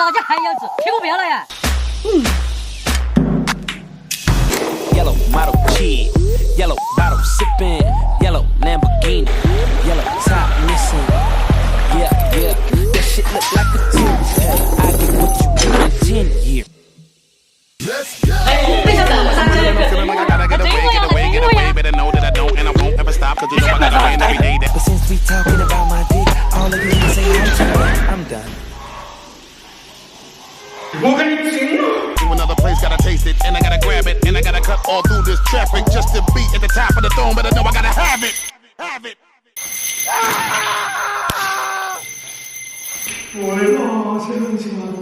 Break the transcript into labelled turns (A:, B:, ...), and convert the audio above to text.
A: 老子还要子，听不别了呀。
B: Yellow model kid, yellow bottle sipping, yellow Lamborghini, yellow top missing. Yeah, yeah, that shit look like a two-pack. I get what you want in 10 years.
A: 哎，为什么我上这个？真我呀，真我呀。
B: But since we talking about my dick, all of you say hi to me. I'm done.
C: 我跟你拼了！
D: To another place, gotta taste it, and I gotta grab it, and I gotta cut all through this traffic just to be at the top of the throne. But I know I gotta have it, have it.
C: 我的老先生。